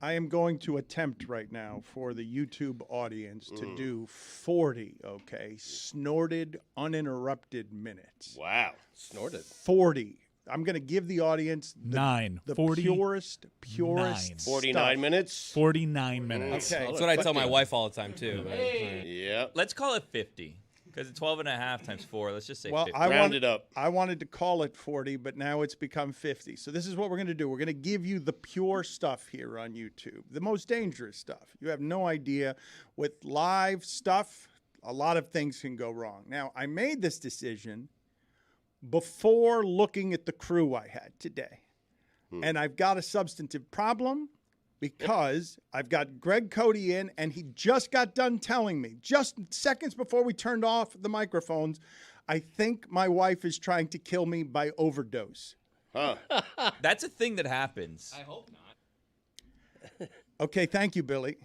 I am going to attempt right now for the YouTube audience to do 40, okay, snorted, uninterrupted minutes. Wow. Snorted. 40. I'm going to give the audience the 40, purest 49 stuff. minutes? 49 minutes. Okay. That's what I tell my wife all the time, too. Yep. Let's call it 50 because it's 12 and a half times 4. Let's just say Well, 50. Round it up. I wanted to call it 40, but now it's become 50. So this is what we're going to do. We're going to give you the pure stuff here on YouTube, the most dangerous stuff. You have no idea. With live stuff, a lot of things can go wrong. Now, I made this decision before looking at the crew I had today. And I've got a substantive problem because I've got Greg Cote in, and he just got done telling me, just seconds before we turned off the microphones, I think my wife is trying to kill me by overdose. Huh. That's a thing that happens. I hope not. Okay, thank you, Billy.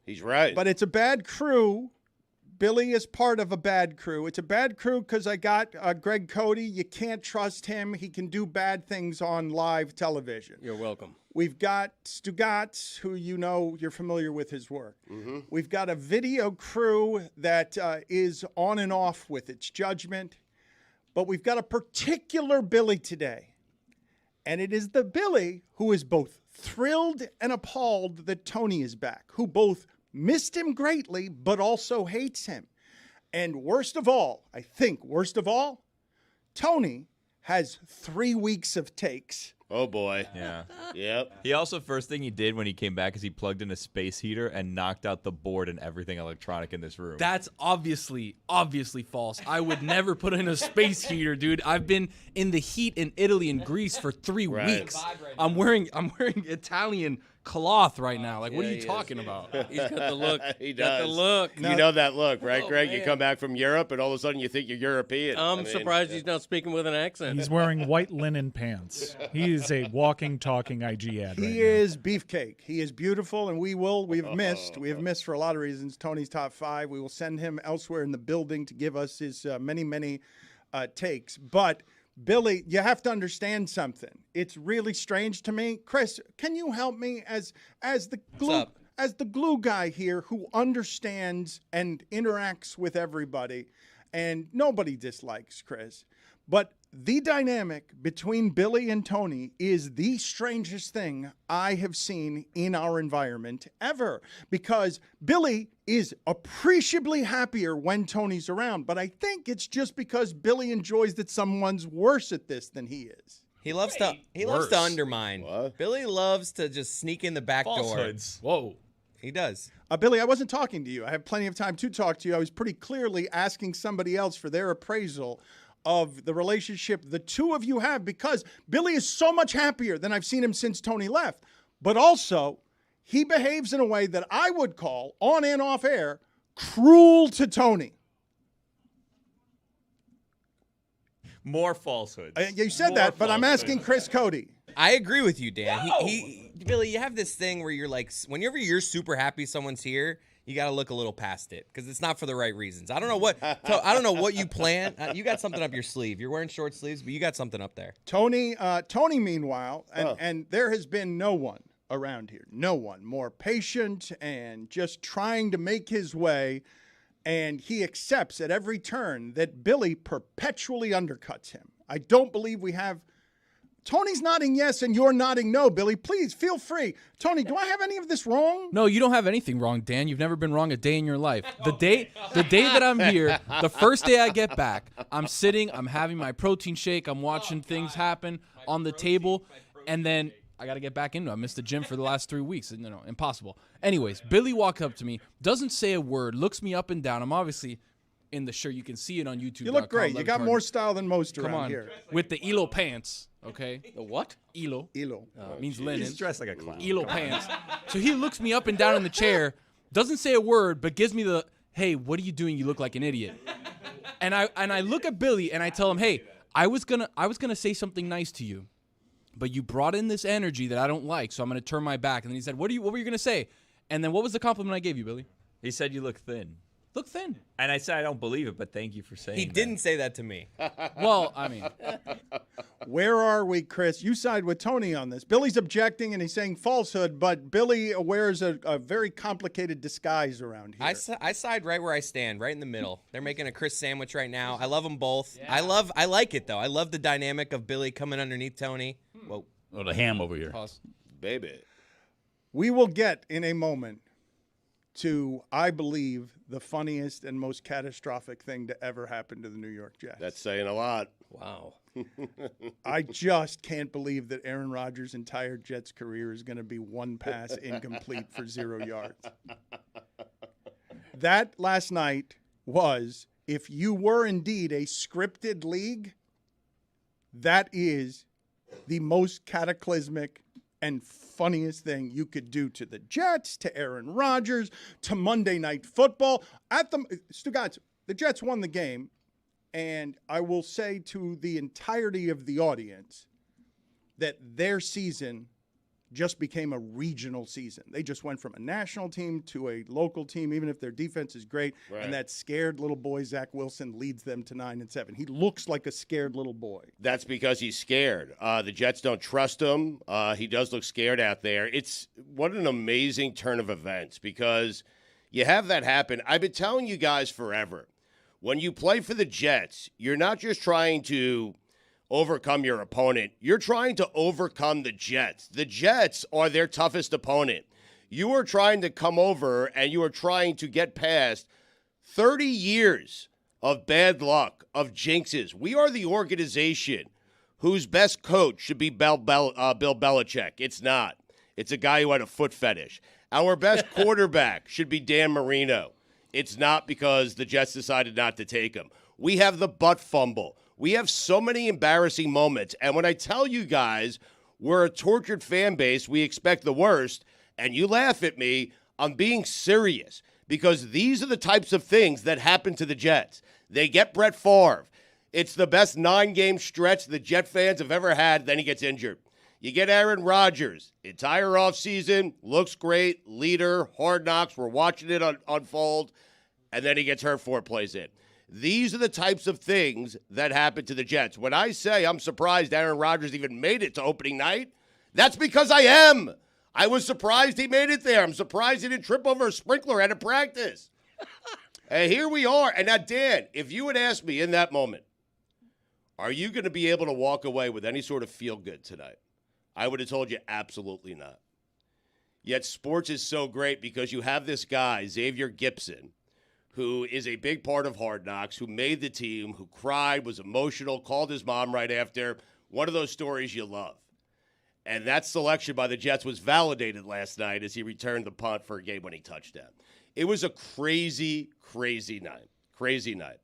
He's right. But it's a bad crew. Billy is part of a bad crew. It's a bad crew because I got Greg Cote. You can't trust him. He can do bad things on live television. You're welcome. We've got Stugotz, who you're familiar with his work. We've got a video crew that is on and off with its judgment. But we've got a particular Billy today. And it is the Billy who is both thrilled and appalled that Tony is back, who both missed him greatly, but also hates him. And worst of all, Tony has 3 weeks of takes. Oh, boy. Yeah. Yep. He also, first thing he did when he came back is he plugged in a space heater and knocked out the board and everything electronic in this room. That's obviously false. I would never put in a space heater, dude. I've been in the heat in Italy and Greece for 3 weeks. I'm wearing Italian cloth right now. Like, what are you talking about? He's got the look. He got does. the look. You know that look, right, Oh, Greg? You man. come back from Europe, and all of a sudden you think you're European. I'm surprised he's not speaking with an accent. He's wearing white linen pants. He is a walking, talking IG ad right He now. is beefcake. He is beautiful, and we have missed for a lot of reasons Tony's top 5. We will send him elsewhere in the building to give us his many takes. But Billy, you have to understand something. It's really strange to me. Chris, can you help me as the glue guy here who understands and interacts with everybody, and nobody dislikes Chris, but the dynamic between Billy and Tony is the strangest thing I have seen in our environment ever, because Billy is appreciably happier when Tony's around, but I think it's just because Billy enjoys that someone's worse at this than he is. He loves to undermine. What? Billy loves to just sneak in the back Falsehoods. door. Whoa. He does. Billy, I wasn't talking to you. I have plenty of time to talk to you. I was pretty clearly asking somebody else for their appraisal of the relationship the two of you have, because Billy is so much happier than I've seen him since Tony left. But also, he behaves in a way that I would call, on and off air, cruel to Tony. More falsehoods. You said that, but I'm asking Chris Cote. I agree with you, Dan. Billy, you have this thing where you're like, whenever you're super happy someone's here, you got to look a little past it because it's not for the right reasons. I don't know what you plan. You got something up your sleeve. You're wearing short sleeves, but you got something up there. Tony, meanwhile, and there has been no one around here, no one more patient and just trying to make his way. And he accepts at every turn that Billy perpetually undercuts him. I don't believe we have. Tony's nodding yes and you're nodding no, Billy. Please feel free. Tony, do I have any of this wrong? No, you don't have anything wrong, Dan. You've never been wrong a day in your life. The day that I'm here, the first day I get back, I'm sitting, I'm having my protein shake, I'm watching things happen on the table, and then I got to get back into it. I missed the gym for the last 3 weeks. Impossible. Anyways, Billy walks up to me, doesn't say a word, looks me up and down. I'm obviously in the shirt. You can see it on YouTube. You look great. You got more style than most around here. With the Elo pants, okay? The what? Elo. Means linen. He's dressed like a clown. Elo pants. So he looks me up and down in the chair, doesn't say a word, but gives me the, hey, what are you doing? You look like an idiot. And I look at Billy and I tell him, hey, I was gonna say something nice to you, but you brought in this energy that I don't like, so I'm gonna turn my back. And then he said, what were you gonna say? And then what was the compliment I gave you, Billy? He said you look thin. look thin. And I said I don't believe it, but thank you for saying He that. didn't say that to me. Well, I mean, Where are we, Chris? You side with Tony on this. Billy's objecting and he's saying falsehood, but Billy wears a very complicated disguise around here. I side right where I stand, right in the middle. They're making a Chris sandwich right now. I love them both. I like it though. I love the dynamic of Billy coming underneath Tony. Whoa. Oh, the ham over here. pause. Baby. We will get in a moment to, I believe, the funniest and most catastrophic thing to ever happen to the New York Jets. That's saying a lot. Wow. I just can't believe that Aaron Rodgers' entire Jets career is going to be one pass incomplete for 0 yards. That last night was, if you were indeed a scripted league, that is the most cataclysmic and funniest thing you could do to the Jets, to Aaron Rodgers, to Monday Night Football. Stugotz, the Jets won the game, and I will say to the entirety of the audience that their season just became a regional season. They just went from a national team to a local team, even if their defense is great. Right. And that scared little boy, Zach Wilson, leads them to 9-7. He looks like a scared little boy. That's because he's scared. The Jets don't trust him. He does look scared out there. What an amazing turn of events, because you have that happen. I've been telling you guys forever, when you play for the Jets, you're not just trying to overcome your opponent. You're trying to overcome the Jets. The Jets are their toughest opponent. You are trying to come over and you are trying to get past 30 years of bad luck, of jinxes. We are the organization whose best coach should be Bill Belichick. It's not. It's a guy who had a foot fetish. Our best quarterback should be Dan Marino. It's not, because the Jets decided not to take him. We have the butt fumble. We have so many embarrassing moments. And when I tell you guys we're a tortured fan base, we expect the worst, and you laugh at me, I'm being serious, because these are the types of things that happen to the Jets. They get Brett Favre. It's the best 9-game stretch the Jet fans have ever had. Then he gets injured. You get Aaron Rodgers. Entire offseason, looks great, leader, hard knocks. We're watching it unfold. And then he gets hurt 4 plays in. These are the types of things that happen to the Jets. When I say I'm surprised Aaron Rodgers even made it to opening night, that's because I am. I was surprised he made it there. I'm surprised he didn't trip over a sprinkler at a practice. And here we are. And now, Dan, if you had asked me in that moment, are you going to be able to walk away with any sort of feel-good tonight? I would have told you absolutely not. Yet sports is so great because you have this guy, Xavier Gipson, who is a big part of Hard Knocks, who made the team, who cried, was emotional, called his mom right after. One of those stories you love. And that selection by the Jets was validated last night as he returned the punt for a game-winning touchdown. It was a crazy, crazy night. Crazy night.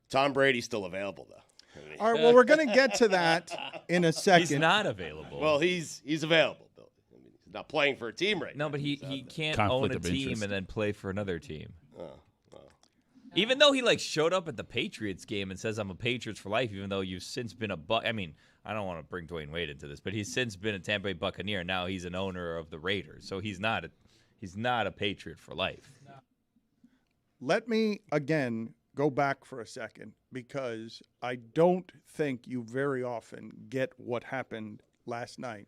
Tom Brady's still available, though. All right, well, we're going to get to that in a second. He's not available. Well, he's available, Bill. I mean, he's not playing for a team right now. No, but he can't Conflict own a of team interest. and then play for another team. Even though he showed up at the Patriots game and says I'm a Patriots for life, even though you've since been I mean, I don't want to bring Dwayne Wade into this, but he's since been a Tampa Bay Buccaneer. Now he's an owner of the Raiders, so he's not a Patriot for life. Let me again go back for a second, because I don't think you very often get what happened last night,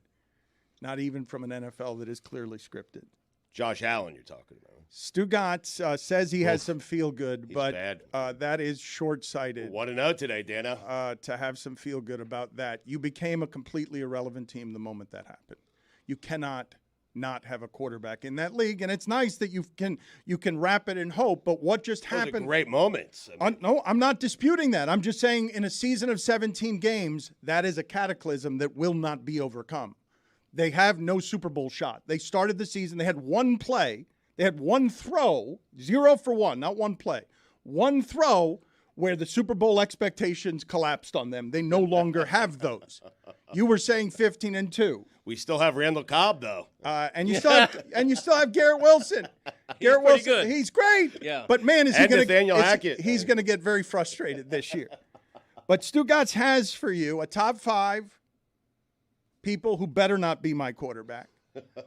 not even from an NFL that is clearly scripted. Josh Allen you're talking about. Stugotz says he has some feel-good, He's but bad. that is short-sighted. 1-0 today, Dana. To have some feel-good about that. You became a completely irrelevant team the moment that happened. You cannot not have a quarterback in that league, and it's nice that you can wrap it in hope, but what just Those are happened? great moments. I mean, No, I'm not disputing that. I'm just saying in a season of 17 games, that is a cataclysm that will not be overcome. They have no Super Bowl shot. They started the season, they had one play, they had one throw, 0 for 1, not one play. One throw where the Super Bowl expectations collapsed on them. They no longer have those. You were saying 15-2. we still have Randall Cobb, though. And you still have Garrett Wilson. Garrett pretty Wilson, good. he's great. Yeah. But man, And Nathaniel Hackett. He's going to get very frustrated this year. But Stugotz has for you a top 5 people who better not be my quarterback.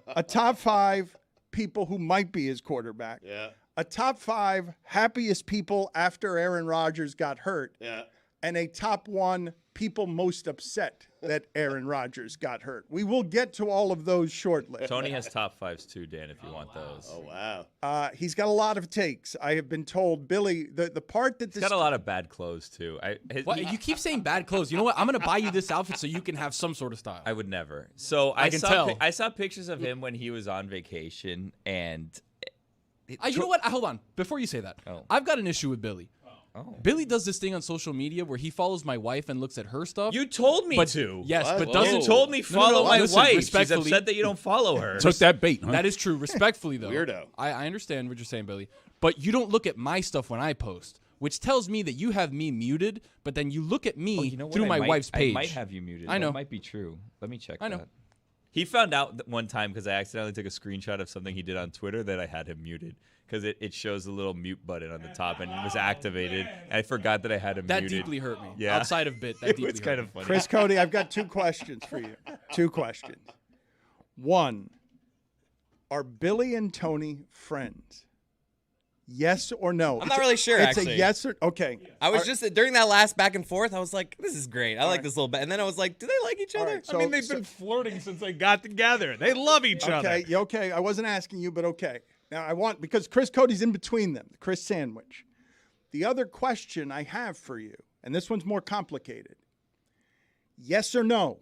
A top 5 people who might be his quarterback. Yeah. a top 5 happiest people after Aaron Rodgers got hurt, and a top 1 people most upset that Aaron Rodgers got hurt. We will get to all of those shortly. Tony has top 5s too, Dan, if you want those. Oh, wow. He's got a lot of takes. I have been told, Billy, the part that He's got a lot of bad clothes too. You keep saying bad clothes. You know what? I'm going to buy you this outfit so you can have some sort of style. I would never. So I can tell. I saw pictures of him when he was on vacation, and You know what? Hold on. Before you say that, I've got an issue with Billy. Billy does this thing on social media where he follows my wife and looks at her stuff. You told me to. Yes, What? but Whoa. doesn't You told me follow my listen, wife. She's respectfully- upset that you don't follow her. Took that bait, huh? That is true. Respectfully, though. Weirdo. I understand what you're saying, Billy. But you don't look at my stuff when I post, which tells me that you have me muted, but then you look at me You know what? through my wife's page. I might have you muted. I know. That might be true. Let me check I know. that. He found out one time because I accidentally took a screenshot of something he did on Twitter that I had him muted because it shows the little mute button on the top and it was activated. And I forgot that I had him That muted. deeply hurt me. Yeah. Outside of bit, that deeply It's hurt kind me. of funny. Chris Cote, I've got 2 questions for you. 2 questions. 1, are Billy and Tony friends? Yes or no? I'm not really sure, It's actually. a yes or okay. I was just during that last back and forth. I was like, "This is great. I like right. this little bit." And then I was like, "Do they like each other?" right, so- I mean, they've been flirting since they got together. They love each other. Okay, okay. I wasn't asking you, but okay. Now I want because Chris Cody's in between them, the Chris sandwich. The other question I have for you, and this one's more complicated. Yes or no?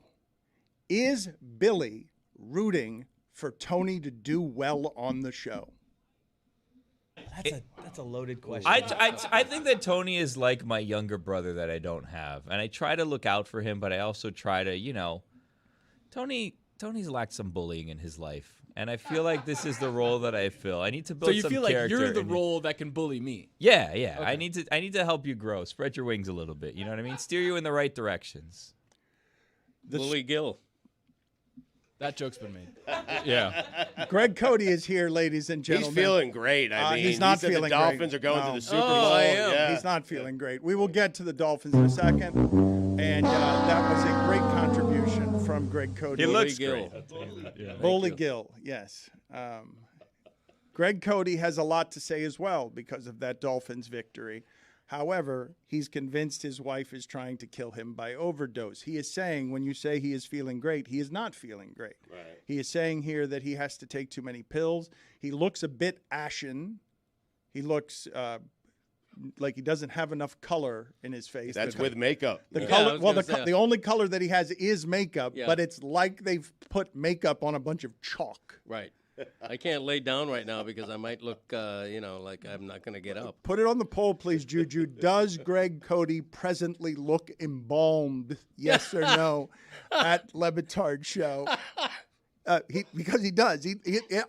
Is Billy rooting for Tony to do well on the show? That's a loaded question. I think that Tony is like my younger brother that I don't have, and I try to look out for him, but I also try to, Tony's lacked some bullying in his life, and I feel like this is the role that I fill. I need to build So you some feel like character you're the in- role that can bully me. Yeah. I need to help you grow, spread your wings a little bit. You know what I mean? Steer you in the right directions. Willie Gill. That joke's been made. Yeah. Greg Cody is here, ladies and He's gentlemen. feeling great. I mean, he's not he said feeling the Dolphins great. are going No. to the Super Oh, Bowl. I am. Yeah. He's not feeling great. We will get to the Dolphins in a second. And that was a great contribution from Greg Cody. He looks Gill. great. Bully Gill, yes. Greg Cody has a lot to say as well because of that Dolphins victory. However, he's convinced his wife is trying to kill him by overdose. He is saying when you say he is feeling great, he is not feeling great. Right. He is saying here that he has to take too many pills. He looks a bit ashen. He looks like he doesn't have enough color in his face. That's The- with makeup. the Yeah, I color. was Well, gonna say. the only color that he has is makeup, Yeah. but it's like they've put makeup on a bunch of chalk. Right. I can't lay down right now because I might look, like I'm not going to get up. Put it on the poll, please, Juju. Does Greg Cody presently look embalmed? Yes or no? At LeBatard show. Because he does.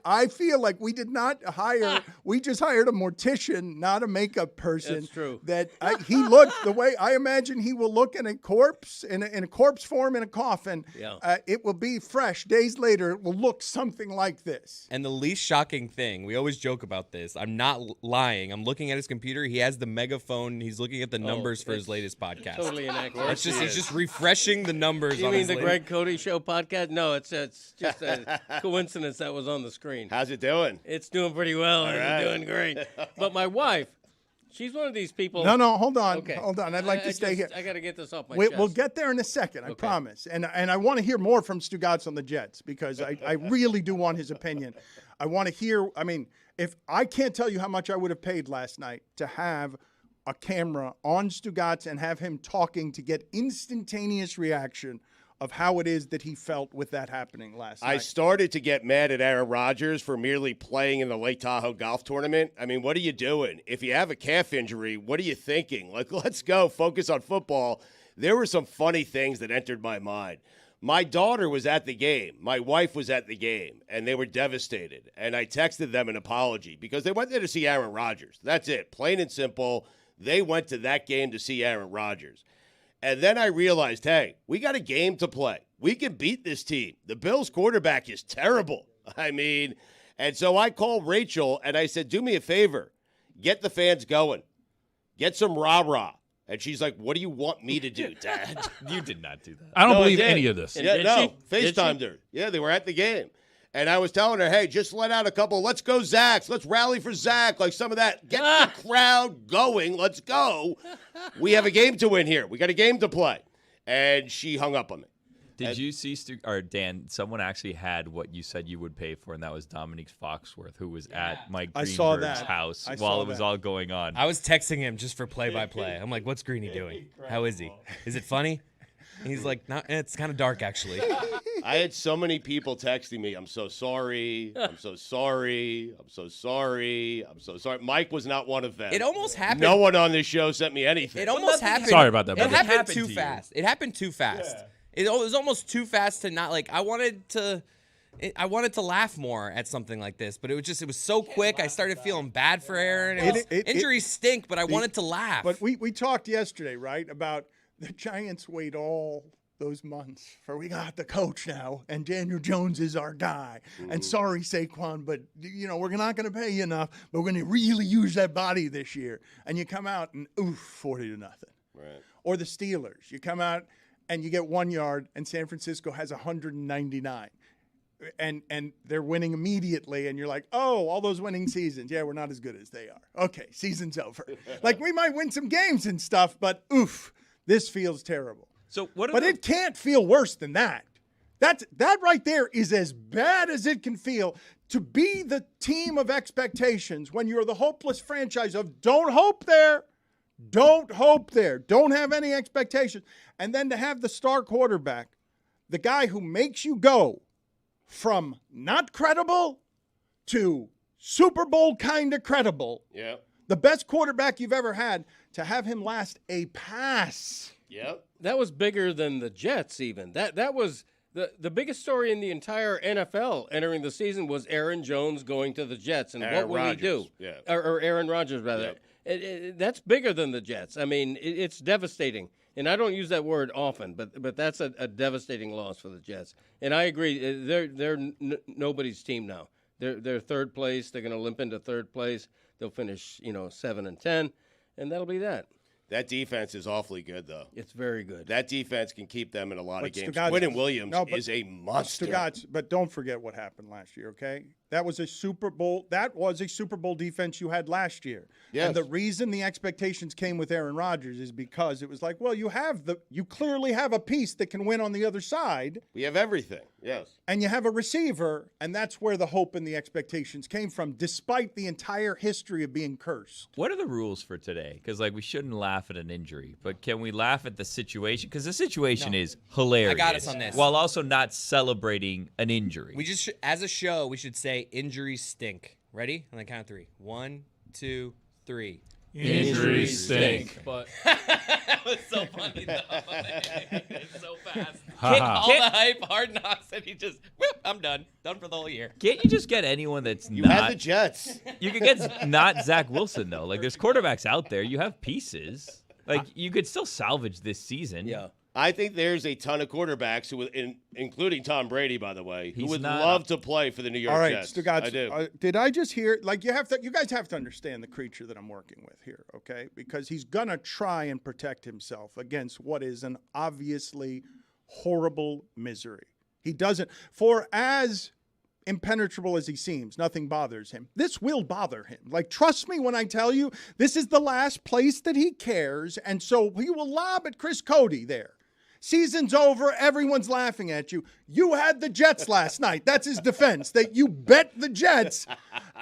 I feel like we did not hire. We just hired a mortician, not a makeup person. That's true. That he looked the way I imagine he will look in a corpse, in a corpse form in a coffin. Yeah. It will be fresh. Days later, it will look something like this. And the least shocking thing, we always joke about this. I'm not lying. I'm looking at his computer. He has the megaphone. He's looking at the numbers for his it's latest podcast. Totally inaccurate. It's just he's just refreshing the numbers. You on mean his the latest- Greg Cody Show podcast? No, it's just a coincidence that was on the screen. How's it doing? It's doing pretty well. All It's right. doing great. But my wife, she's one of these people. No, hold on. Okay. Hold on. I'd like to stay here. I got to get this off my We'll chest. get there in a second, I promise. And I want to hear more from Stugotz on the Jets because I really do want his opinion. I want to hear, if I can't tell you how much I would have paid last night to have a camera on Stugotz and have him talking to get instantaneous reaction of how it is that he felt with that happening last I night. started to get mad at Aaron Rodgers for merely playing in the Lake Tahoe golf tournament. I mean, what are you doing? If you have a calf injury, what are you thinking? Like, let's go, focus on football. There were some funny things that entered my mind. My daughter was at the game. My wife was at the game, and they were devastated. And I texted them an apology because they went there to see Aaron Rodgers. That's it, plain and simple. They went to that game to see Aaron Rodgers. And then I realized, hey, we got a game to play. We can beat this team. The Bills quarterback is terrible. And so I called Rachel and I said, do me a favor. Get the fans going. Get some rah-rah. And she's like, what do you want me to do, Dad? You did not do that. I don't No, I believe did. any of this. And Yeah, did no, she? Did FaceTimed she? her. Yeah, they were at the game. And I was telling her, hey, just let out a couple. Let's go, Zachs. Let's rally for Zach. Like some of that. Get the crowd going. Let's go. We have a game to win here. We got a game to play. And she hung up on me. Did you see, Dan, someone actually had what you said you would pay for, and that was Dominique Foxworth, who was at Mike Greenberg's house while it was all going on. I was texting him just for play-by-play. I'm like, what's Greeny doing? How is he? Is it funny? And he's like, no, it's kind of dark, actually. I had so many people texting me, I'm so sorry. I'm so sorry. I'm so sorry. I'm so sorry. Mike was not one of them. It almost happened. No one on this show sent me anything. It almost happened. Sorry about that, It brother. happened too fast. It happened too fast. It was almost too fast to not, like, I wanted to laugh more at something like this, but it was so quick. I started feeling bad for Aaron. Injuries stink, but I wanted to laugh. But we talked yesterday, right, about the Giants wait all those months for we got the coach now, and Daniel Jones is our guy. And sorry, Saquon, but we're not going to pay you enough, but we're going to really use that body this year. And you come out and 40-0. Right. Or the Steelers, you come out and you get 1 yard, and San Francisco has 199. And they're winning immediately, and you're like, oh, all those winning seasons. Yeah, we're not as good as they are. Okay, season's over. Like, we might win some games and stuff, but this feels terrible. But it can't feel worse than that. That right there is as bad as it can feel to be the team of expectations when you're the hopeless franchise of don't hope there. Don't hope there. Don't have any expectations. And then to have the star quarterback, the guy who makes you go from not credible to Super Bowl kind of credible. Yeah. The best quarterback you've ever had, to have him last a pass. Yep. That was bigger than the Jets even. That was the biggest story in the entire NFL entering the season was Aaron Jones going to the Jets. And Aaron what would he do? Yeah. Or Aaron Rodgers, rather. Yep. That's bigger than the Jets. I mean, it's devastating. And I don't use that word often, but that's a devastating loss for the Jets. And I agree, they're nobody's team now. They're third place. They're going to limp into third place. They'll finish, 7-10, and that'll be that. That defense is awfully good, though. It's very good. That defense can keep them in a lot of games. Stugotz, Quinnen Williams is a monster. Stugotz, but don't forget what happened last year, okay? That was a Super Bowl defense you had last year. Yes. And the reason the expectations came with Aaron Rodgers is because it was like, well, you clearly have a piece that can win on the other side. We have everything. Yes. And you have a receiver, and that's where the hope and the expectations came from, despite the entire history of being cursed. What are the rules for today? Because, we shouldn't laugh at an injury, but can we laugh at the situation? Because the situation is hilarious. I got us on this. While also not celebrating an injury. We just, as a show, we should say injuries stink. Ready? On the count of 3. 1, 2, 3. Injuries stink. But that was so funny, though. It's so fast. All the hype, Hard Knocks, and he just, I'm done. Done for the whole year. Can't you just get anyone that's You not? had the Jets. You could get not Zach Wilson, though. There's quarterbacks out there. You have pieces. You could still salvage this season. Yeah. I think there's a ton of quarterbacks who, including Tom Brady, by the way, who would not love to play for the New York All right, Jets. Stugotz, I do. did I just hear, you guys have to understand the creature that I'm working with here, okay? Because he's going to try and protect himself against what is an obviously horrible misery. He doesn't, for as impenetrable as he seems, nothing bothers him. This will bother him. Trust me when I tell you, this is the last place that he cares, and so he will lob at Chris Cote there. Season's over. Everyone's laughing at you. You had the Jets last night. That's his defense, that you bet the Jets.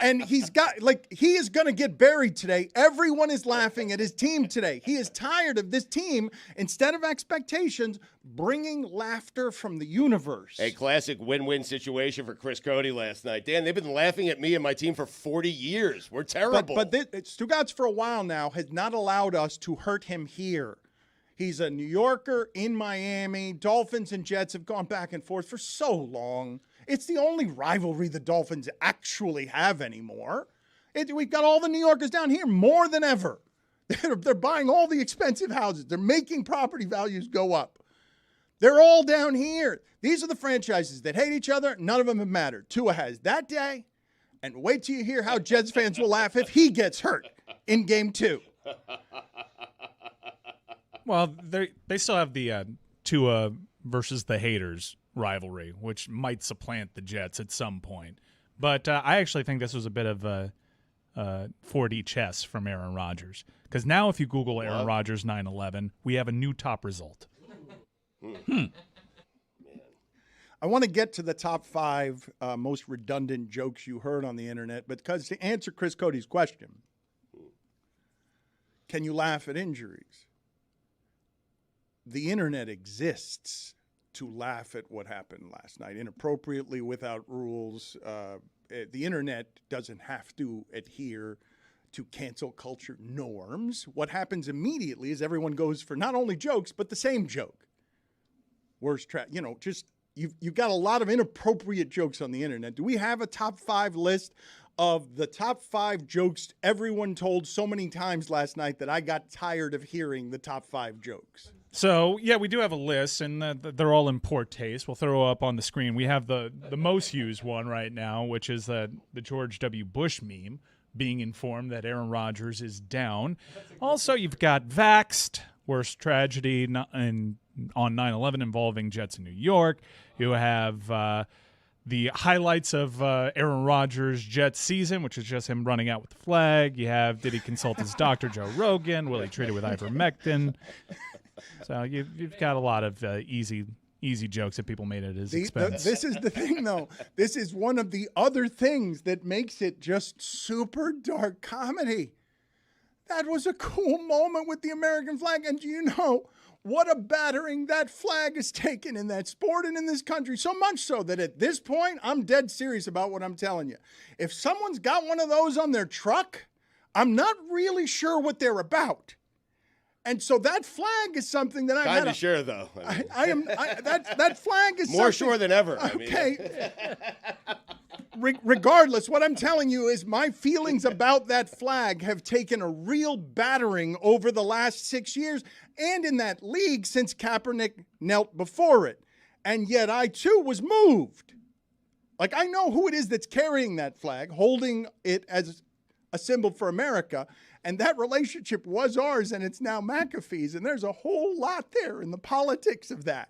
And he is going to get buried today. Everyone is laughing at his team today. He is tired of this team, instead of expectations, bringing laughter from the universe. A classic win-win situation for Chris Cote last night. Dan, they've been laughing at me and my team for 40 years. We're terrible. But Stugotz for a while now has not allowed us to hurt him here. He's a New Yorker in Miami. Dolphins and Jets have gone back and forth for so long. It's the only rivalry the Dolphins actually have anymore. We've got all the New Yorkers down here more than ever. They're buying all the expensive houses. They're making property values go up. They're all down here. These are the franchises that hate each other. None of them have mattered. Tua has that day. And wait till you hear how Jets fans will laugh if he gets hurt in Game 2. Well, they still have the Tua versus the haters rivalry, which might supplant the Jets at some point. But I actually think this was a bit of a 4D chess from Aaron Rodgers. Because now if you Google Aaron Rodgers 9/11, we have a new top result. I want to get to the top 5 most redundant jokes you heard on the internet, because to answer Chris Cote's question, can you laugh at injuries? The internet exists to laugh at what happened last night, inappropriately, without rules. The internet doesn't have to adhere to cancel culture norms. What happens immediately is everyone goes for not only jokes, but the same joke. Worst you've got a lot of inappropriate jokes on the internet. Do we have a top 5 list of the top 5 jokes everyone told so many times last night that I got tired of hearing the top 5 jokes? So, yeah, we do have a list, and they're all in poor taste. We'll throw up on the screen. We have the most used one right now, which is the George W. Bush meme, being informed that Aaron Rodgers is down. Also, you've got Vaxxed, worst tragedy on 9/11 involving Jets in New York. You have the highlights of Aaron Rodgers' Jets season, which is just him running out with the flag. You have, did he consult his doctor, Joe Rogan? Will he treat it with ivermectin? So you've got a lot of easy jokes that people made at his expense. This is the thing, though. This is one of the other things that makes it just super dark comedy. That was a cool moment with the American flag. And do you know what a battering that flag has taken in that sport and in this country? So much so that at this point, I'm dead serious about what I'm telling you. If someone's got one of those on their truck, I'm not really sure what they're about. And so that flag is something that I Kind of sure, though. that flag is more something, sure than ever. Okay. Regardless, what I'm telling you is my feelings about that flag have taken a real battering over the last 6 years and in that league since Kaepernick knelt before it. And yet I, too, was moved. Like, I know who it is that's carrying that flag, holding it as a symbol for America. And that relationship was ours, and it's now McAfee's. And there's a whole lot there in the politics of that.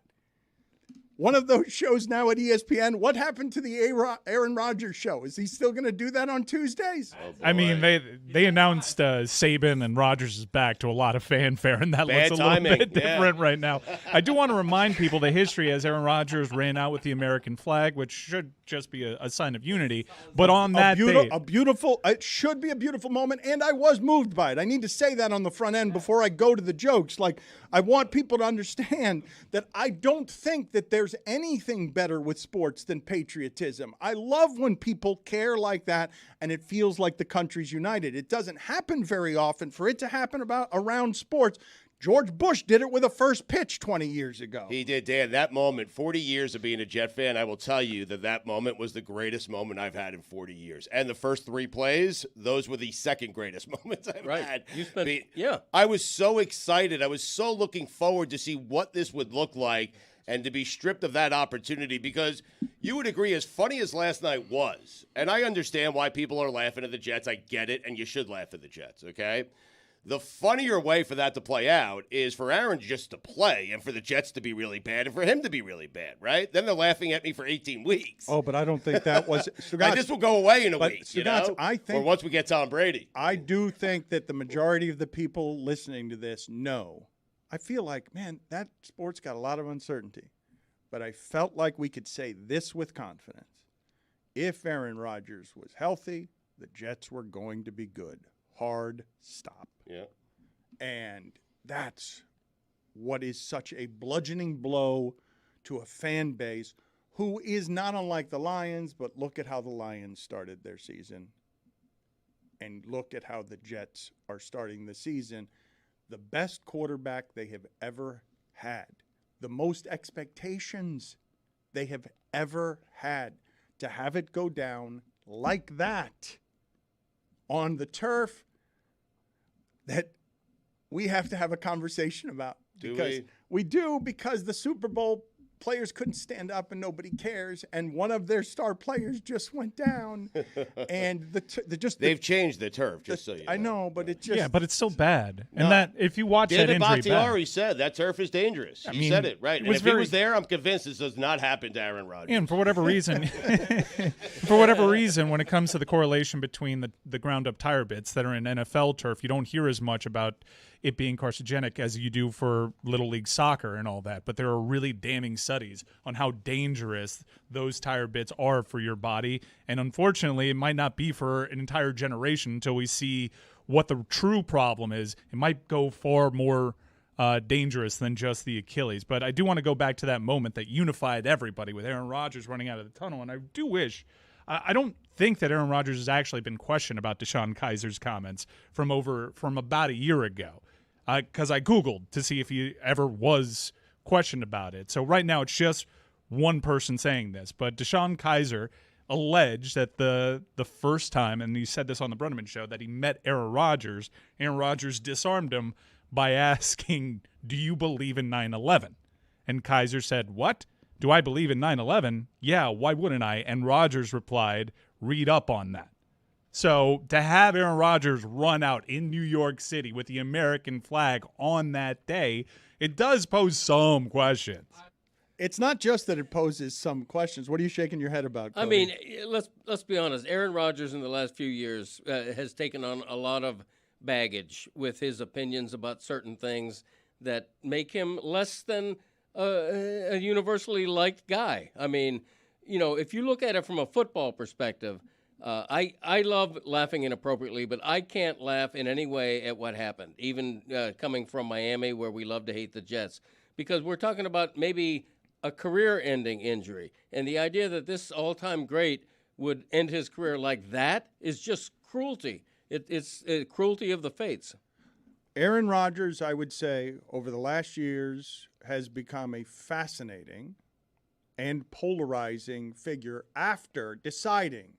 One of those shows now at ESPN. What happened to the Aaron Rodgers show? Is he still going to do that on Tuesdays? Oh, I mean, they announced Saban and Rodgers is back to a lot of fanfare, and that Bad looks a little timing, bit different right now. I do want to remind people the history as Aaron Rodgers ran out with the American flag, which should just be a sign of unity. But on that day, it should be a beautiful moment, and I was moved by it. I need to say that on the front end before I go to the jokes. Like, I want people to understand that I don't think that there's anything better with sports than patriotism. I love when people care like that and it feels like the country's united. It doesn't happen very often. For it to happen around sports, George Bush did it with a first pitch 20 years ago. He did, Dan. That moment, 40 years of being a Jet fan, I will tell you that moment was the greatest moment I've had in 40 years. And the first 3 plays, those were the second greatest moments I've had. You spent, I was so excited. I was so looking forward to see what this would look like and to be stripped of that opportunity, because you would agree, as funny as last night was, and I understand why people are laughing at the Jets. I get it, and you should laugh at the Jets, okay? The funnier way for that to play out is for Aaron just to play and for the Jets to be really bad and for him to be really bad, right? Then they're laughing at me for 18 weeks. Oh, but I don't think that was Stugotz, this will go away in a week, Stugotz, I think, or once we get Tom Brady. I do think that the majority of the people listening to this know. I feel like, man, that sport's got a lot of uncertainty. But I felt like we could say this with confidence. If Aaron Rodgers was healthy, the Jets were going to be good. Hard stop. Yeah. And that's what is such a bludgeoning blow to a fan base who is not unlike the Lions, but look at how the Lions started their season. And look at how the Jets are starting the season. The best quarterback they have ever had. The most expectations they have ever had. To have it go down like that on the turf, that we have to have a conversation about. Do because we? do, because the Super Bowl players couldn't stand up and nobody cares, and one of their star players just went down, and they've changed the turf. Just so you know. I know, but it just but it's so bad. And that if you watch that David injury Bakhtiari back, said that turf is dangerous. He mean, said it right. it And was if very- he was there, I'm convinced this does not happen to Aaron Rodgers. and for whatever reason, when it comes to the correlation between the ground up tire bits that are in NFL turf, you don't hear as much about it being carcinogenic as you do for Little League soccer and all that. But there are really damning studies on how dangerous those tire bits are for your body. And unfortunately, it might not be for an entire generation until we see what the true problem is. It might go far more dangerous than just the Achilles. But I do want to go back to that moment that unified everybody with Aaron Rodgers running out of the tunnel. And I do wish I don't think that Aaron Rodgers has actually been questioned about Deshaun Kaiser's comments from about a year ago, because I Googled to see if he ever was questioned about it. So right now it's just one person saying this, but Deshaun Kaiser alleged that the first time, and he said this on the Brunneman show, that he met Aaron Rodgers disarmed him by asking, "Do you believe in 9/11?" And Kaiser said, "What? Do I believe in 9/11? Yeah, why wouldn't I?" And Rodgers replied, "Read up on that." So to have Aaron Rodgers run out in New York City with the American flag on that day, it does pose some questions. It's not just that it poses some questions. What are you shaking your head about, Cote? I mean, let's be honest. Aaron Rodgers in the last few years has taken on a lot of baggage with his opinions about certain things that make him less than a universally liked guy. I mean, if you look at it from a football perspective, I love laughing inappropriately, but I can't laugh in any way at what happened, even coming from Miami where we love to hate the Jets, because we're talking about maybe a career-ending injury. And the idea that this all-time great would end his career like that is just cruelty. It's cruelty of the fates. Aaron Rodgers, I would say, over the last years has become a fascinating and polarizing figure after deciding,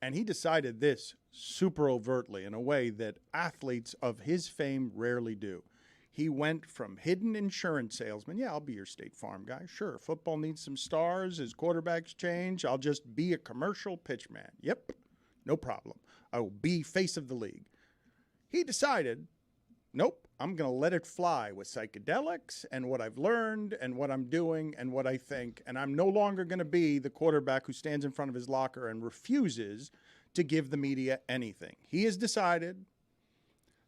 and he decided this super overtly in a way that athletes of his fame rarely do. He went from hidden insurance salesman, yeah, I'll be your State Farm guy. Sure, football needs some stars. His quarterbacks change. I'll just be a commercial pitch man. Yep, no problem. I will be face of the league. He decided, nope, I'm going to let it fly with psychedelics and what I've learned and what I'm doing and what I think. And I'm no longer going to be the quarterback who stands in front of his locker and refuses to give the media anything. He has decided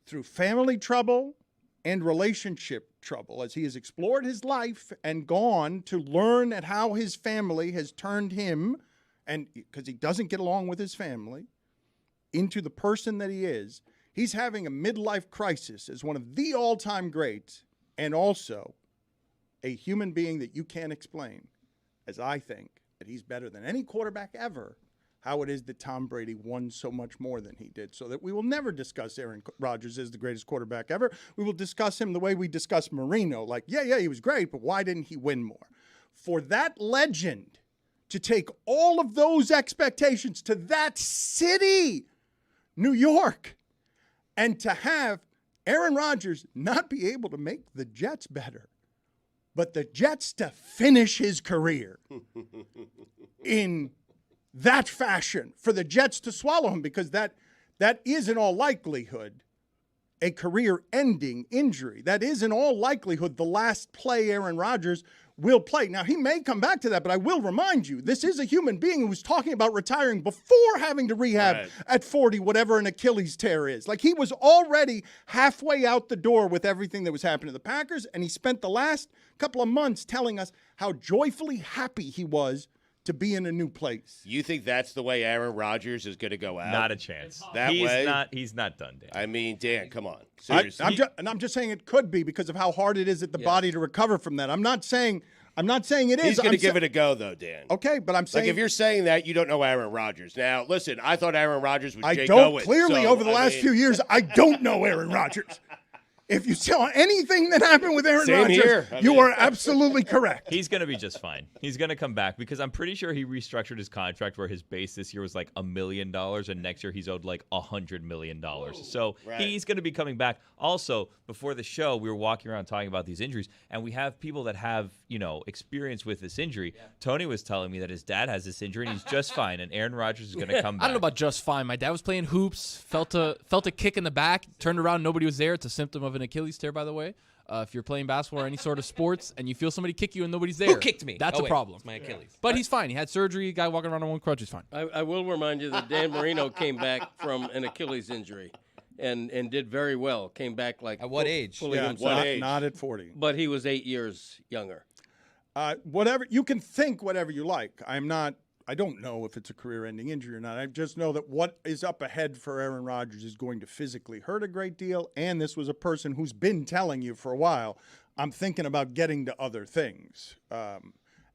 through family trouble and relationship trouble, as he has explored his life and gone to learn at how his family has turned him, and because he doesn't get along with his family, into the person that he is. He's having a midlife crisis as one of the all-time greats, and also a human being that you can't explain, as I think that he's better than any quarterback ever, how it is that Tom Brady won so much more than he did, so that we will never discuss Aaron Rodgers as the greatest quarterback ever. We will discuss him the way we discuss Marino, like, yeah, he was great, but why didn't he win more? For that legend to take all of those expectations to that city, New York, and to have Aaron Rodgers not be able to make the Jets better, but the Jets to finish his career in that fashion, for the Jets to swallow him, because that is in all likelihood a career-ending injury. That is in all likelihood the last play Aaron Rodgers will play. Now, he may come back to that, but I will remind you, this is a human being who was talking about retiring before having to rehab at 40, whatever an Achilles tear is. Like, he was already halfway out the door with everything that was happening to the Packers, and he spent the last couple of months telling us how joyfully happy he was to be in a new place. You think that's the way Aaron Rodgers is going to go out? Not a chance. He's not done, Dan. I mean, Dan, come on. Seriously. I'm just saying it could be because of how hard it is at the body to recover from that. I'm not saying it is. He's going to give it a go, though, Dan. Okay, but I'm saying, like, if you're saying that, you don't know Aaron Rodgers. Now, listen, I thought Aaron Rodgers was Jake Owen. Owen. Clearly, over the last few years, I don't know Aaron Rodgers. If you saw anything that happened with Aaron Same Rodgers, here. you are absolutely correct. He's going to be just fine. He's going to come back because I'm pretty sure he restructured his contract where his base this year was like $1 million and next year he's owed like $100 million. So he's going to be coming back. Also, before the show, we were walking around talking about these injuries, and we have people that have, experience with this injury. Yeah. Tony was telling me that his dad has this injury and he's just fine, and Aaron Rodgers is going to come back. I don't know about just fine. My dad was playing hoops, felt a kick in the back, turned around, nobody was there. It's a symptom of an Achilles tear, by the way. If you're playing basketball or any sort of sports and you feel somebody kick you and nobody's there, who kicked me? That's a problem. It's my Achilles. But he's fine. He had surgery. Guy walking around on one crutch is fine. I will remind you that Dan Marino came back from an Achilles injury and did very well. Came back like at what age? Fully Not at 40. But he was 8 years younger. Whatever you can think, whatever you like. I don't know if it's a career-ending injury or not. I just know that what is up ahead for Aaron Rodgers is going to physically hurt a great deal. And this was a person who's been telling you for a while, I'm thinking about getting to other things,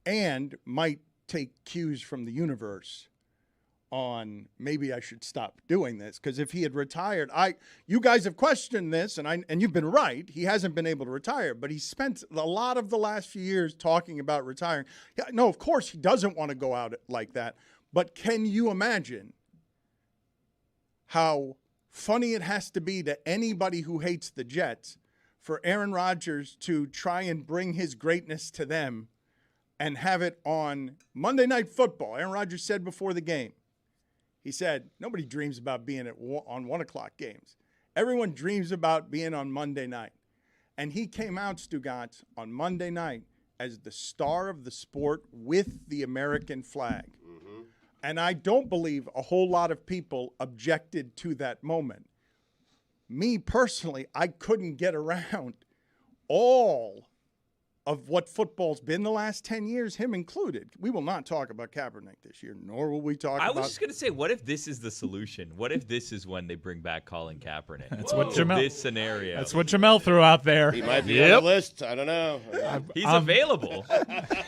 and might take cues from the universe on maybe I should stop doing this, because if he had retired, you guys have questioned this, and you've been right. He hasn't been able to retire, but he spent a lot of the last few years talking about retiring. Yeah, no, of course he doesn't want to go out like that, but can you imagine how funny it has to be to anybody who hates the Jets for Aaron Rodgers to try and bring his greatness to them and have it on Monday Night Football? Aaron Rodgers said before the game, he said, nobody dreams about being on 1 o'clock games. Everyone dreams about being on Monday night. And he came out, Stugotz, on Monday night as the star of the sport with the American flag. Mm-hmm. And I don't believe a whole lot of people objected to that moment. Me personally, I couldn't get around all of what football's been the last 10 years, him included. We will not talk about Kaepernick this year, nor will we talk about... I was just going to say, what if this is the solution? What if this is when they bring back Colin Kaepernick? That's what Jamel... This scenario. That's what Jamel threw out there. He might be on the list. I don't know. He's available.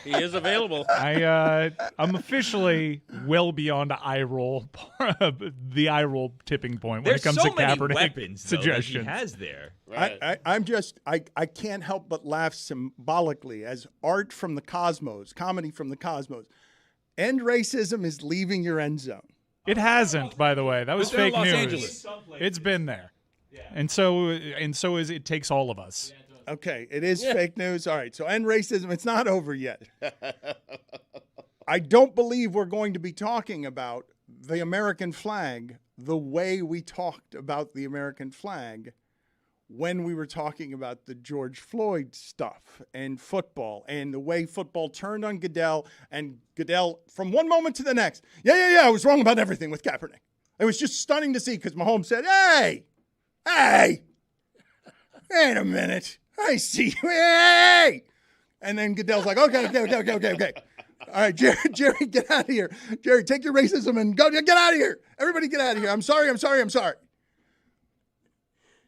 He is available. I'm officially well beyond the eye roll tipping point when There's it comes so to many Kaepernick weapons, suggestions. That he has there. Right. I can't help but laugh symbolically as art from the cosmos, comedy from the cosmos. End racism is leaving your end zone. It hasn't, by the way. That was fake Los news. Angeles. It's been there. Yeah. And so is it takes all of us. Okay, it is fake news. All right, so end racism, it's not over yet. I don't believe we're going to be talking about the American flag the way we talked about the American flag when we were talking about the George Floyd stuff and football and the way football turned on Goodell, and Goodell from one moment to the next, I was wrong about everything with Kaepernick. It was just stunning to see because Mahomes said, hey, wait a minute. I see you. Hey! And then Goodell's like, okay. All right, Jerry, get out of here. Jerry, take your racism and go. Get out of here. Everybody get out of here. I'm sorry.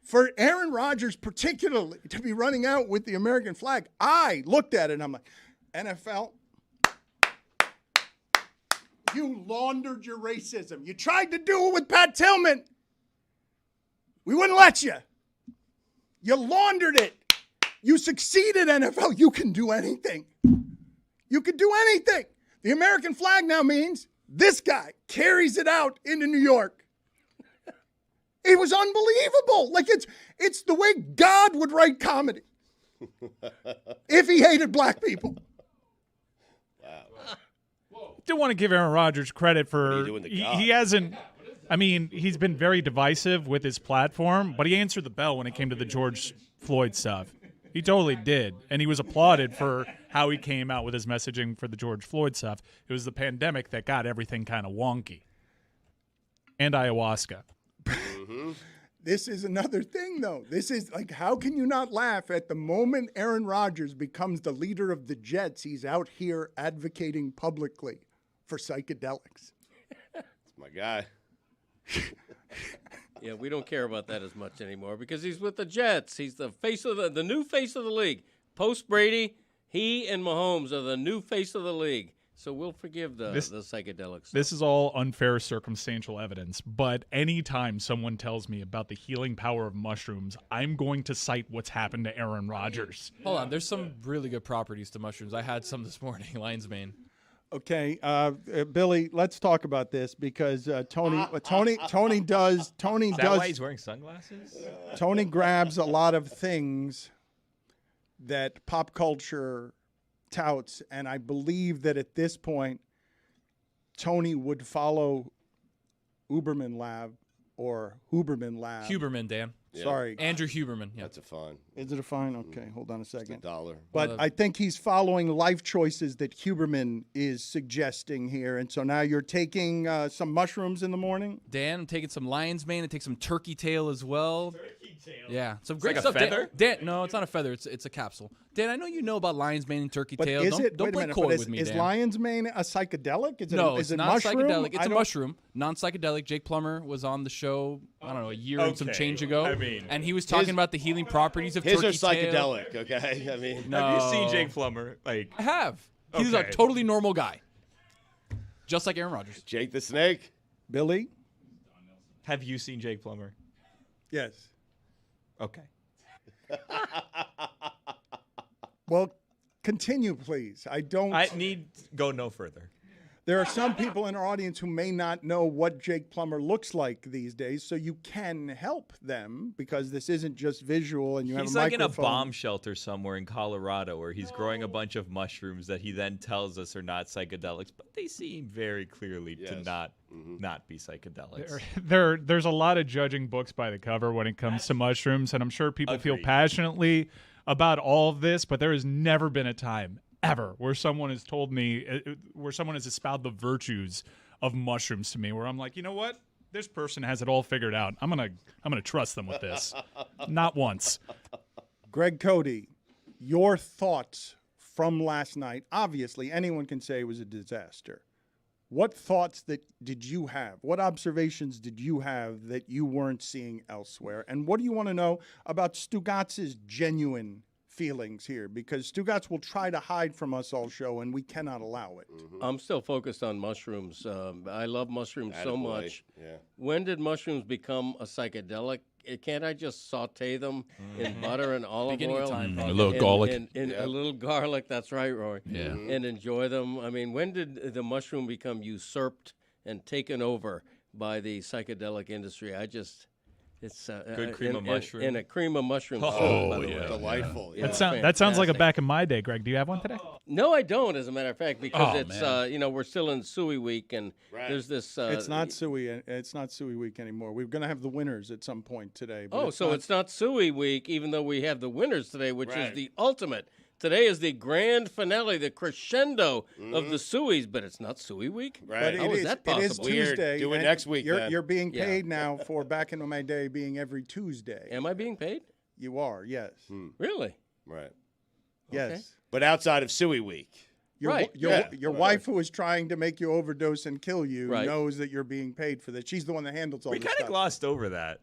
For Aaron Rodgers particularly to be running out with the American flag, I looked at it and I'm like, NFL, you laundered your racism. You tried to do it with Pat Tillman. We wouldn't let you. You laundered it. You succeeded, NFL. You can do anything. You can do anything. The American flag now means this guy carries it out into New York. It was unbelievable. Like it's the way God would write comedy if he hated black people. Do want to give Aaron Rodgers credit for he hasn't. I mean, he's been very divisive with his platform, but he answered the bell when it came to the George Floyd stuff. He totally did, and he was applauded for how he came out with his messaging for the George Floyd stuff. It was the pandemic that got everything kind of wonky. And ayahuasca. Mm-hmm. This is another thing, though. This is like, how can you not laugh at the moment Aaron Rodgers becomes the leader of the Jets? He's out here advocating publicly for psychedelics. That's my guy. Yeah, we don't care about that as much anymore because he's with the Jets. He's the face of the new face of the league. Post Brady, he and Mahomes are the new face of the league. So we'll forgive the psychedelics. This is all unfair circumstantial evidence, but anytime someone tells me about the healing power of mushrooms, I'm going to cite what's happened to Aaron Rodgers. Hold on, there's some really good properties to mushrooms. I had some this morning, lion's mane. Okay, Billy, let's talk about this because Tony does. Is that why he's wearing sunglasses? Tony grabs a lot of things that pop culture touts, and I believe that at this point, Tony would follow Huberman Lab or Huberman Lab. Huberman, Dan. Sorry. Andrew Huberman. Yeah. That's a fine. Is it a fine? Okay, hold on a second. $1. But I think he's following life choices that Huberman is suggesting here. And so now you're taking some mushrooms in the morning? Dan, I'm taking some lion's mane. I take some turkey tail as well. Turkey tail. Yeah, some great like a stuff. feather? Dan, no, it's not a feather. It's a capsule. Dan, I know you know about lion's mane and turkey But tail. is it? Don't Wait a play minute. coy But with me, is Dan. lion's mane a psychedelic? Is it, No, is it's it not mushroom? psychedelic. It's I a don't- mushroom, non-psychedelic. Jake Plummer was on the show, I don't know, a year and some Okay, change ago. I mean, and he was talking about the healing properties of His turkey are tail. psychedelic, okay? I mean, No. Have you seen Jake Plummer? Like, I have. He's a Okay. totally normal guy. Just like Aaron Rodgers. Jake the Snake. Billy? have you seen Jake Plummer? Yes. Okay. Well, continue, please. I don't. I need go no further. There are some people in our audience who may not know what Jake Plummer looks like these days, so you can help them because this isn't just visual and you have He's a like in a microphone. bomb shelter somewhere in Colorado where he's growing a bunch of mushrooms that he then tells us are not psychedelics, but they seem very clearly to not be psychedelics. There's a lot of judging books by the cover when it comes to mushrooms, and I'm sure people feel Agreed. passionately about all of this, but there has never been a time ever where someone has told me, where someone has espoused the virtues of mushrooms to me, where I'm like, you know what? This person has it all figured out. I'm gonna trust them with this. Not once. Greg Cote, your thoughts from last night. Obviously, anyone can say it was a disaster. What thoughts did you have? What observations did you have that you weren't seeing elsewhere? And what do you want to know about Stugotz's genuine feelings here? Because Stugotz will try to hide from us all show, and we cannot allow it. I'm still focused on mushrooms. I love mushrooms so Attaboy. much. Yeah. When did mushrooms become a psychedelic? Can't I just saute them in butter and olive Beginning oil? of time, And- a little garlic. And a little garlic, that's right, Roy. Yeah. And enjoy them. I mean, when did the mushroom become usurped and taken over by the psychedelic industry? It's Good cream of mushroom. And a cream of mushroom. Oh, soup, by the way. Delightful. Yeah. That sounds like a fantastic. back in my day, Greg. Do you have one today? No, I don't, as a matter of fact, because Oh, it's we're still in Suey week, and Right. there's this. It's not Suey. It's not Suey week anymore. We're going to have the winners at some point today. But it's not Suey week, even though we have the winners today, which Right. is the ultimate. Today is the grand finale, the crescendo of the Sueys, but it's not Suey week. Right. But How it is is, that it is possible? Weird. Tuesday. Do it and next week, You're, then. you're being Yeah. paid now for back in my day being every Tuesday. Am I being paid? You are, yes. Really? Right. Yes. But outside of Suey Week. Your, Right. Your wife, who is trying to make you overdose and kill you, Right. knows that you're being paid for that. She's the one that handles all We this kind of stuff. glossed over that.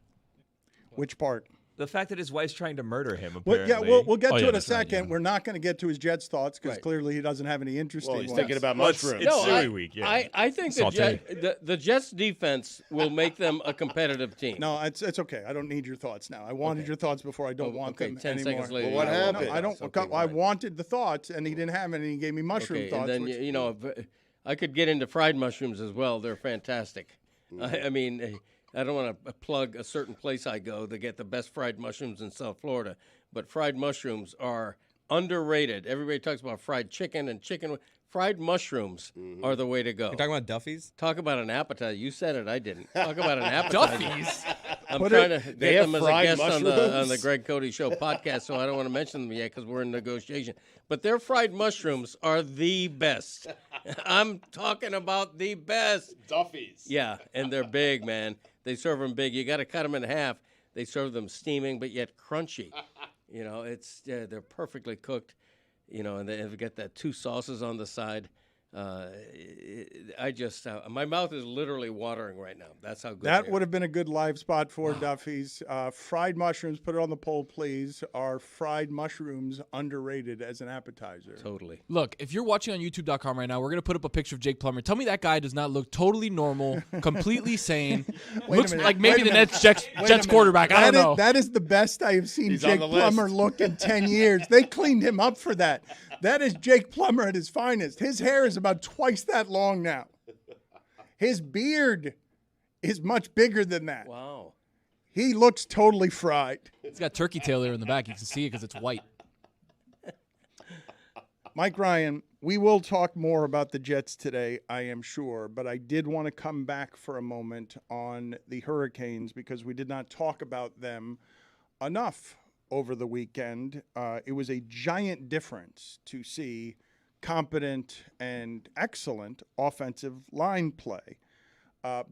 Which part? The fact that his wife's trying to murder him, Well, apparently. yeah, we'll get Oh, to yeah, it in a that's right, second. yeah. We're not going to get to his Jets thoughts because Right. clearly he doesn't have any interesting Well, he's ones. thinking about Well, it's- mushrooms. it's Suey week, yeah. I think the Jets' defense will make them a competitive team. No, it's okay. I don't need your thoughts now. I wanted your thoughts before. I don't want okay, them 10 anymore. seconds later. Well, what you don't want happened? my I don't. thoughts. Okay, I fine. wanted the thoughts, and he didn't have any. He gave me mushroom Okay, thoughts. and then which- I could get into fried mushrooms as well. They're fantastic. I mean, I don't want to plug a certain place I go to get the best fried mushrooms in South Florida, but fried mushrooms are underrated. Everybody talks about fried chicken and chicken. Fried mushrooms are the way to go. You're talking about Duffy's? Talk about an appetizer. You said it. I didn't. Talk about an appetizer. Duffy's? I'm Put trying it- to They get have them as a fried guest on the mushrooms? Greg Cote Show podcast, so I don't want to mention them yet because we're in negotiation. But their fried mushrooms are the best. I'm talking about the best. Duffy's. Yeah, and they're big, man. They serve them big. You got to cut them in half. They serve them steaming, but yet crunchy. You know, they're perfectly cooked. You know, and they've got that two sauces on the side. I just my mouth is literally watering right now. That's how good That would have been a good live spot for Duffy's. Fried mushrooms, put it on the poll, please. Are fried mushrooms underrated as an appetizer? Totally. Look, if you're watching on YouTube.com right now, we're going to put up a picture of Jake Plummer. Tell me that guy does not look totally normal, completely sane. Looks minute. like maybe Wait a the minute. next Jets quarterback. I don't know. That is the best I have seen He's on Jake the list. Plummer look in 10 years. They cleaned him up for that. That is Jake Plummer at his finest. His hair is about twice that long now. His beard is much bigger than that. Wow. He looks totally fried. He's got turkey tail there in the back. You can see it because it's white. Mike Ryan, we will talk more about the Jets today, I am sure, but I did want to come back for a moment on the Hurricanes because we did not talk about them enough over the weekend. It was a giant difference to see competent and excellent offensive line play.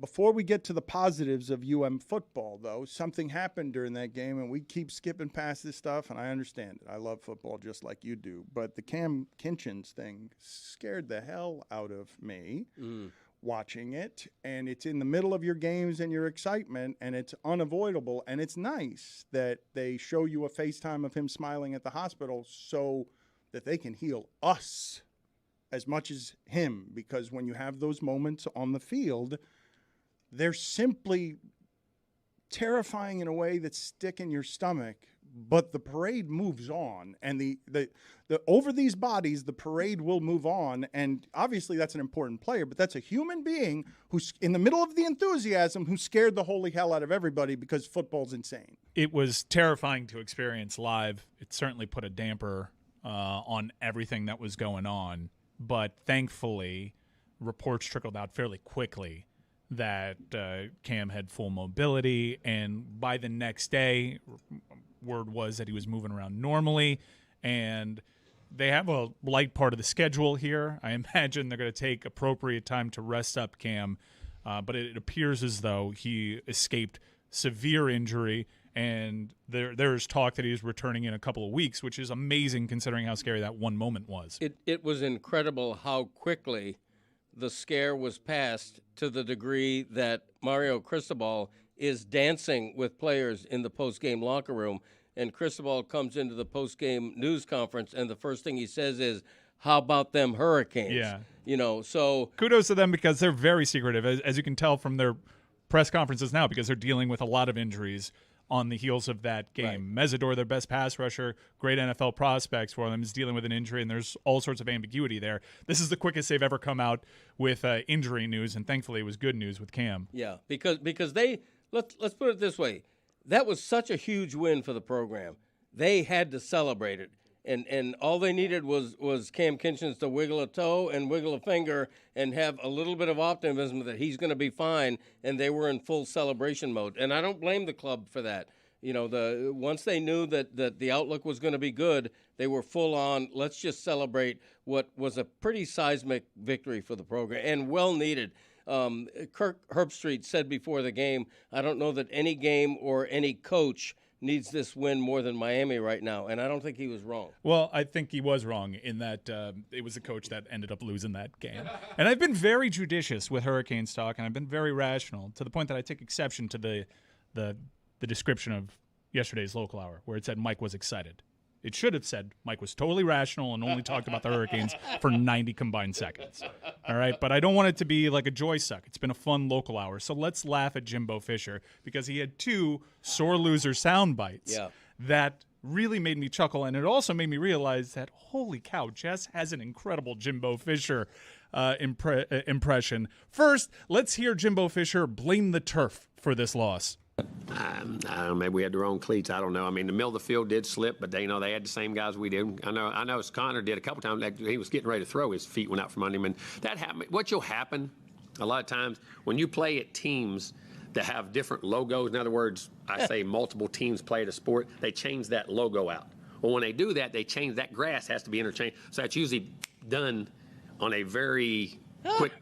Before we get to the positives of football, though, something happened during that game, and we keep skipping past this stuff, and I understand it. I love football just like you do. But the Cam Kinchins thing scared the hell out of me watching it, and it's in the middle of your games and your excitement, and it's unavoidable, and it's nice that they show you a FaceTime of him smiling at the hospital so that they can heal us as much as him, because when you have those moments on the field, they're simply terrifying in a way that stick in your stomach, but the parade moves on, and the over these bodies, the parade will move on, and obviously that's an important player, but that's a human being who's in the middle of the enthusiasm who scared the holy hell out of everybody because football's insane. It was terrifying to experience live. It certainly put a damper on everything that was going on, but thankfully reports trickled out fairly quickly that Cam had full mobility, and by the next day, word was that he was moving around normally, and they have a light part of the schedule here. I imagine they're going to take appropriate time to rest up Cam, but it appears as though he escaped severe injury, and there's talk that he's returning in a couple of weeks, which is amazing considering how scary that one moment was. It was incredible how quickly the scare was passed, to the degree that Mario Cristobal is dancing with players in the post-game locker room, and Cristobal comes into the post-game news conference, and the first thing he says is, "How about them Hurricanes?" Yeah. So kudos to them because they're very secretive, as you can tell from their press conferences now, because they're dealing with a lot of injuries on the heels of that game. Right. Mesidor, their best pass rusher, great NFL prospects for them, is dealing with an injury, and there's all sorts of ambiguity there. This is the quickest they've ever come out with injury news, and thankfully it was good news with Cam. Yeah, because they let's put it this way, that was such a huge win for the program. They had to celebrate it. And all they needed was Cam Kinchins to wiggle a toe and wiggle a finger and have a little bit of optimism that he's going to be fine, and they were in full celebration mode. And I don't blame the club for that. Once they knew that the outlook was going to be good, they were full on, let's just celebrate what was a pretty seismic victory for the program, and well needed. Kirk Herbstreit said before the game, I don't know that any game or any coach needs this win more than Miami right now, and I don't think he was wrong. Well, I think he was wrong in that it was the coach that ended up losing that game. And I've been very judicious with Hurricanes talk, and I've been very rational to the point that I take exception to the description of yesterday's local hour where it said Mike was excited. It should have said Mike was totally rational and only talked about the Hurricanes for 90 combined seconds. All right, but I don't want it to be like a joy suck. It's been a fun local hour, so let's laugh at Jimbo Fisher because he had two sore loser sound bites that really made me chuckle, and it also made me realize that, holy cow, Jess has an incredible Jimbo Fisher impression. First, let's hear Jimbo Fisher blame the turf for this loss. I don't know, maybe we had the wrong cleats. I don't know. I mean, the middle of the field did slip, but they had the same guys we did. I know Connor did a couple times. He was getting ready to throw, his feet went out from under him, and that happened. What will happen a lot of times when you play at teams that have different logos, in other words, I say multiple teams play at a sport, they change that logo out. Well, when they do that, they change that grass has to be interchanged. So that's usually done on a very quick,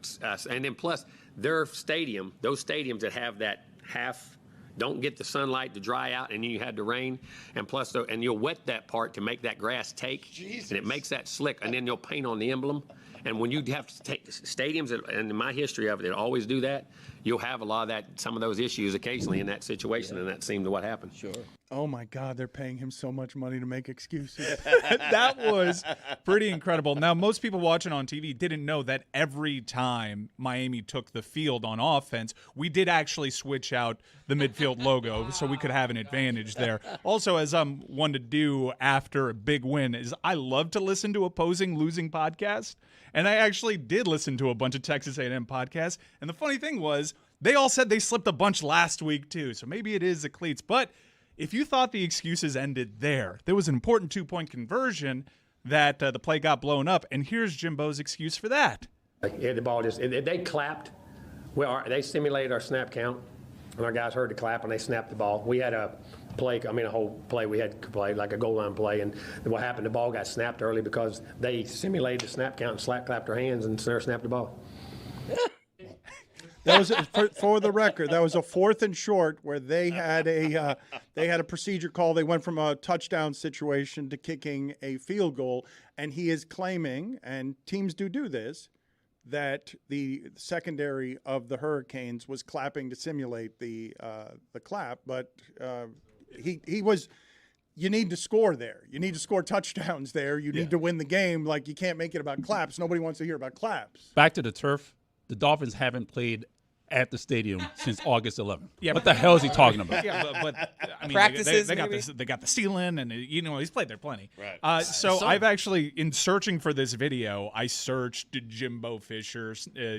and then plus their stadium, those stadiums that have that half don't get the sunlight to dry out, and then you had the rain, and plus, and you'll wet that part to make that grass take, and it makes that slick, and then you'll paint on the emblem. And when you have to take stadiums, and in my history of it, they always do that. You'll have a lot of some of those issues occasionally in that situation, and that seemed to what happened. Sure. Oh my God, they're paying him so much money to make excuses. That was pretty incredible. Now, most people watching on TV didn't know that every time Miami took the field on offense, we did actually switch out the midfield logo so we could have an advantage there. Also, as I'm one to do after a big win, is I love to listen to opposing losing podcasts. And I actually did listen to a bunch of Texas A&M podcasts. And the funny thing was, they all said they slipped a bunch last week too. So maybe it is the cleats. But if you thought the excuses ended there was an important 2-point conversion that the play got blown up. And here's Jimbo's excuse for that. The ball they clapped. They simulated our snap count, and our guys heard the clap, and they snapped the ball. We had a whole play we had to play, like a goal line play. And what happened, the ball got snapped early because they simulated the snap count and clapped their hands and snapped the ball. That was for the record. That was a 4th and short where they had a procedure call. They went from a touchdown situation to kicking a field goal, and he is claiming, and teams do this, that the secondary of the Hurricanes was clapping to simulate the clap, but he was. You need to score there. You need to score touchdowns there. You need to win the game. Like, you can't make it about claps. Nobody wants to hear about claps. Back to the turf. The Dolphins haven't played at the stadium since August 11th. Yeah, what the hell is he talking about? Yeah, but I mean, Practices, they got the ceiling, and he's played there plenty. Right. So I've actually, in searching for this video, I searched Jimbo Fisher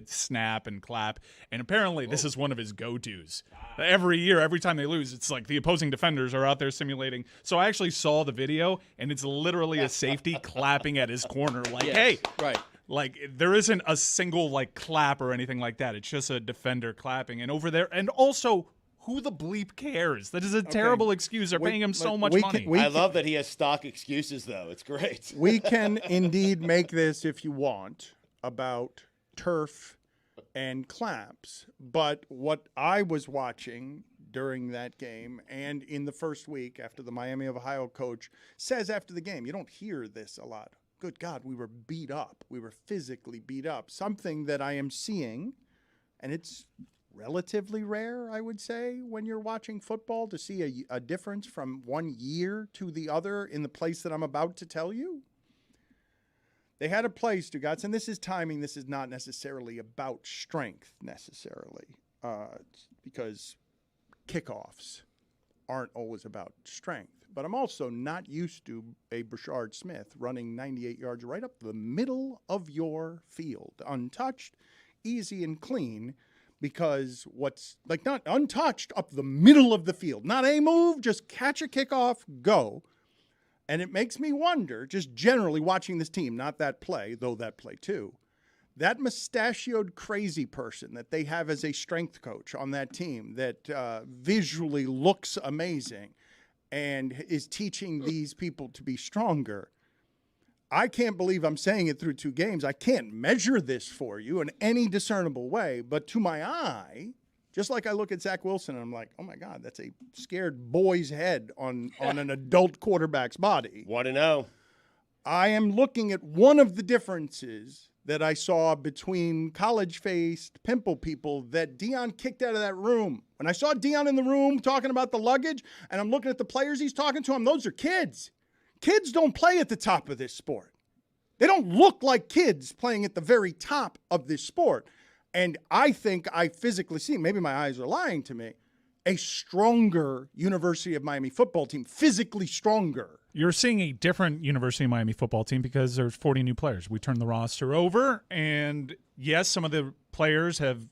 snap and clap, and apparently this is one of his go-tos. Every year, every time they lose, it's like the opposing defenders are out there simulating. So I actually saw the video, and it's literally a safety clapping at his corner, like, hey, Right. like, there isn't a single, like, clap or anything like that. It's just a defender clapping. And over there, and also, who the bleep cares? That is a terrible excuse. They're paying him so much money. I love that he has stock excuses, though. It's great. We can indeed make this, if you want, about turf and claps. But what I was watching during that game and in the first week after the Miami of Ohio coach says after the game, you don't hear this a lot. Good God, we were beat up. We were physically beat up. Something that I am seeing, and it's relatively rare, I would say, when you're watching football to see a difference from one year to the other in the place that I'm about to tell you. They had a play, Stugotz, and this is timing. This is not necessarily about strength necessarily, because kickoffs aren't always about strength. But I'm also not used to a Brashard Smith running 98 yards right up the middle of your field, untouched, easy and clean, because what's like not untouched up the middle of the field, not a move, just catch a kickoff, go. And it makes me wonder, just generally watching this team, not that play, though that play too, that mustachioed crazy person that they have as a strength coach on that team that visually looks amazing and is teaching these people to be stronger. I can't believe I'm saying it through 2 games. I can't measure this for you in any discernible way, but to my eye, just like I look at Zach Wilson and I'm like, oh my God, that's a scared boy's head on an adult quarterback's body. 1-0. I am looking at one of the differences that I saw between college-faced pimple people that Deion kicked out of that room. When I saw Deion in the room talking about the luggage, and I'm looking at the players he's talking to, those are kids. Kids don't play at the top of this sport. They don't look like kids playing at the very top of this sport. And I think I physically see, maybe my eyes are lying to me, a stronger University of Miami football team, physically stronger. You're seeing a different University of Miami football team because there's 40 new players. We turned the roster over, and yes, some of the players have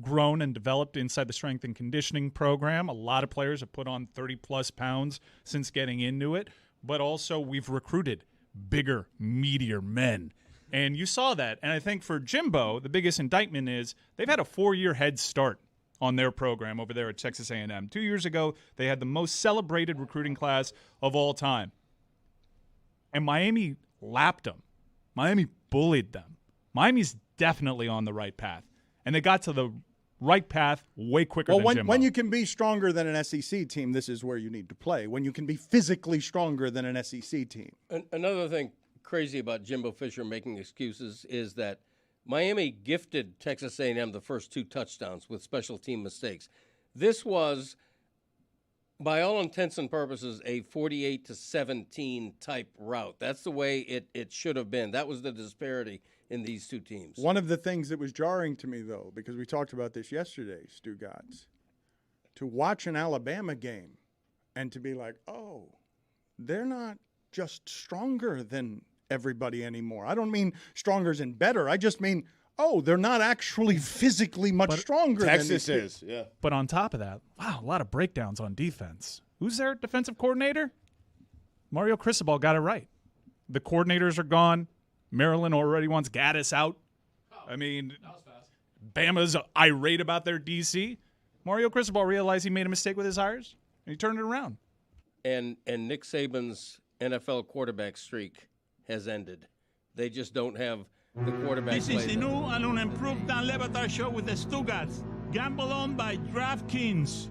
grown and developed inside the strength and conditioning program. A lot of players have put on 30-plus pounds since getting into it, but also we've recruited bigger, meatier men. And you saw that. And I think for Jimbo, the biggest indictment is they've had a 4-year head start on their program over there at Texas A&M. 2 years ago, they had the most celebrated recruiting class of all time. And Miami lapped them. Miami bullied them. Miami's definitely on the right path. And they got to the right path way quicker Well, than Jimbo. when you can be stronger than an SEC team, this is where you need to play. When you can be physically stronger than an SEC team. Another thing crazy about Jimbo Fisher making excuses is that Miami gifted Texas A&M the first 2 touchdowns with special team mistakes. This was, by all intents and purposes, a 48-17 type route. That's the way it should have been. That was the disparity in these 2 teams. One of the things that was jarring to me, though, because we talked about this yesterday, Stugotz, to watch an Alabama game and to be like, oh, they're not just stronger than everybody anymore. I don't mean stronger as in better. I just mean, oh, they're not actually physically much stronger Texas than is, yeah. But on top of that, wow, a lot of breakdowns on defense. Who's their defensive coordinator? Mario Cristobal got it right. The coordinators are gone. Maryland already wants Gaddis out. I mean, Bama's irate about their DC. Mario Cristobal realized he made a mistake with his hires, and he turned it around. And Nick Saban's NFL quarterback streak has ended. They just don't have the quarterback This play. is the new and unimproved Dan LeBatard show with the Stugotz. Gamble on by DraftKings.